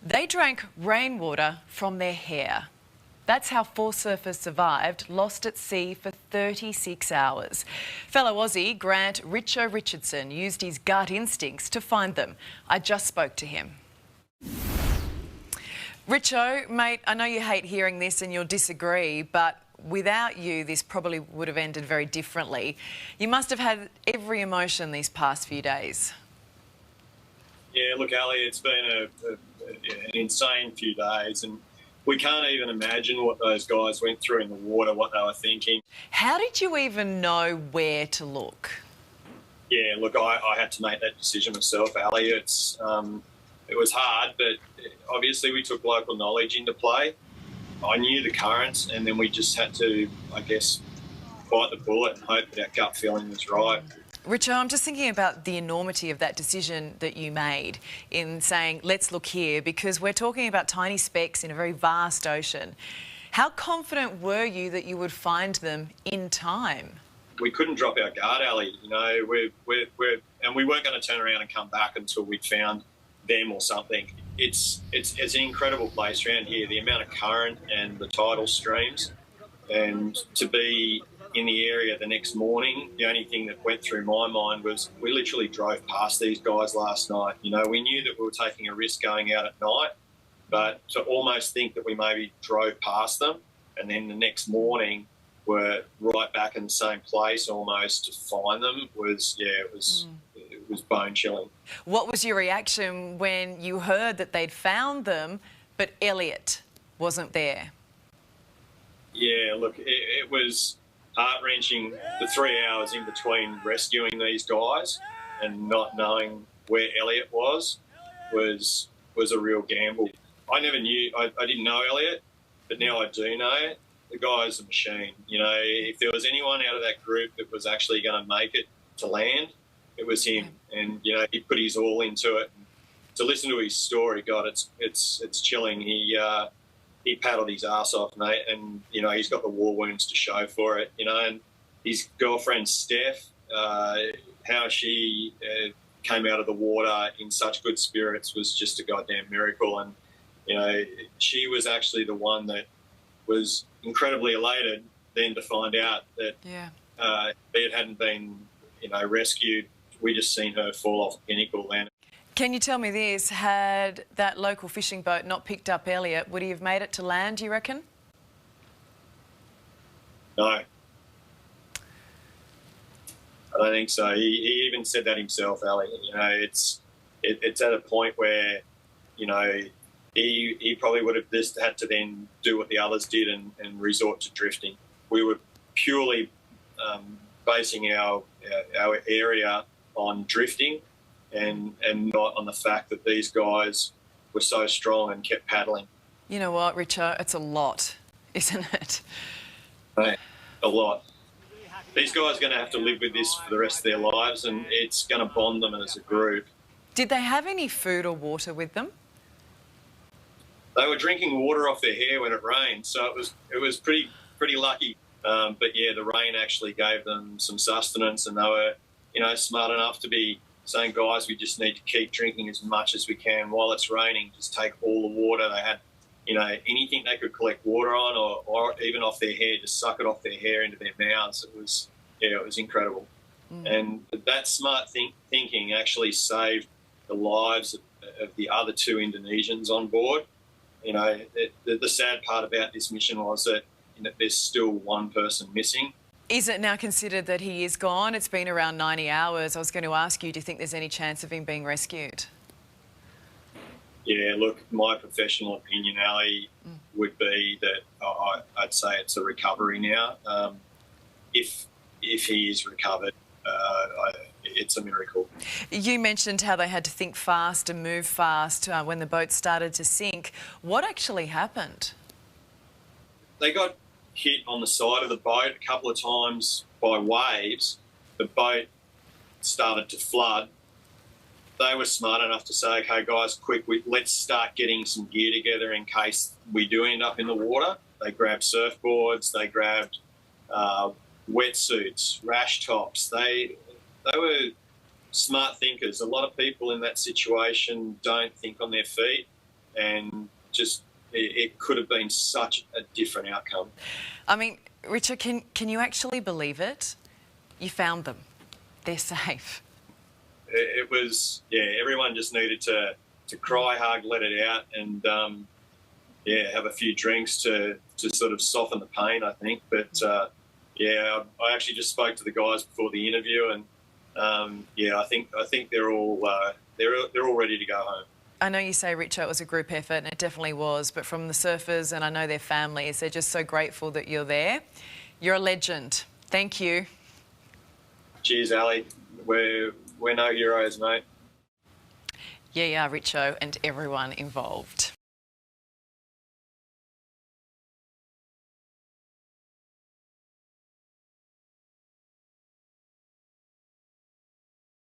They drank rainwater from their hair. That's how 4 surfers survived, lost at sea for 36 hours. Fellow Aussie Grant Richo Richardson used his gut instincts to find them. I just spoke to him. Richo, mate, I know you hate hearing this and you'll disagree, but without you, this probably would have ended very differently. You must have had every emotion these past few days. Yeah, look, Ali, it's been an insane few days, and we can't even imagine what those guys went through in the water, what they were thinking. How did you even know where to look? Yeah, look, I had to make that decision myself, Ali. It was hard, but obviously we took local knowledge into play. I knew the currents, and then we just had to, I guess, bite the bullet and hope that our gut feeling was right. Richo, I'm just thinking about the enormity of that decision that you made in saying, let's look here, because we're talking about tiny specks in a very vast ocean. How confident were you that you would find them in time? We couldn't drop our guard, Ali. You know, and we weren't going to turn around and come back until we'd found them or something. It's an incredible place around here, the amount of current and the tidal streams, and to be in the area the next morning, the only thing that went through my mind was we literally drove past these guys last night. You know, we knew that we were taking a risk going out at night, but to almost think that we maybe drove past them and then the next morning were right back in the same place almost to find them was, yeah, it was bone chilling. What was your reaction when you heard that they'd found them, but Elliot wasn't there? Yeah, look, it was heart-wrenching. The 3 hours in between rescuing these guys and not knowing where Elliot was a real gamble. I never knew, I didn't know Elliot, but now I do know it. The guy's a machine. You know, if there was anyone out of that group that was actually going to make it to land, it was him. And, you know, he put his all into it. To listen to his story, God, it's chilling. He paddled his ass off, mate, and, you know, he's got the war wounds to show for it, you know, and his girlfriend, Steph, how she came out of the water in such good spirits was just a goddamn miracle. And, you know, she was actually the one that was incredibly elated then to find out that it hadn't been, you know, rescued. We just seen her fall off the pinnacle then. Can you tell me this, had that local fishing boat not picked up Elliot, would he have made it to land, do you reckon? No. I don't think so. He even said that himself, Ali. You know, it's at a point where, you know, he probably would have just had to then do what the others did and resort to drifting. We were purely basing our area on drifting, and not on the fact that these guys were so strong and kept paddling. You know what, Richo? It's a lot, isn't it? Right. A lot. These guys are going to have to live with this for the rest of their lives, and it's going to bond them as a group. Did they have any food or water with them? They were drinking water off their hair when it rained, so it was pretty lucky. But yeah, the rain actually gave them some sustenance, and they were, you know, smart enough to be saying, guys, we just need to keep drinking as much as we can while it's raining. Just take all the water. They had, you know, anything they could collect water on or even off their hair, just suck it off their hair into their mouths. It was incredible. And that smart thinking actually saved the lives of the other 2 Indonesians on board. You know, the sad part about this mission was that, you know, there's still one person missing. Is it now considered that he is gone? It's been around 90 hours. I was going to ask you, do you think there's any chance of him being rescued? Yeah, look, my professional opinion, Ali, would be that I'd say it's a recovery now. If he is recovered, it's a miracle. You mentioned how they had to think fast and move fast when the boat started to sink. What actually happened? They got hit on the side of the boat a couple of times by waves. The boat started to flood. They were smart enough to say, okay, guys, quick, let's start getting some gear together in case we do end up in the water. They grabbed surfboards, they grabbed wetsuits, rash tops. They were smart thinkers. A lot of people in that situation don't think on their feet. and just it could have been such a different outcome. I mean, Richard, can you actually believe it? You found them. They're safe. It was, yeah, everyone just needed to cry, hug, let it out, and have a few drinks to sort of soften the pain, I think. But I actually just spoke to the guys before the interview, and I think they're all ready to go home. I know you say, Richo, it was a group effort, and it definitely was, but from the surfers, and I know their families, they're just so grateful that you're there. You're a legend. Thank you. Cheers, Ali. We're no heroes, mate. Yeah, Richo, and everyone involved.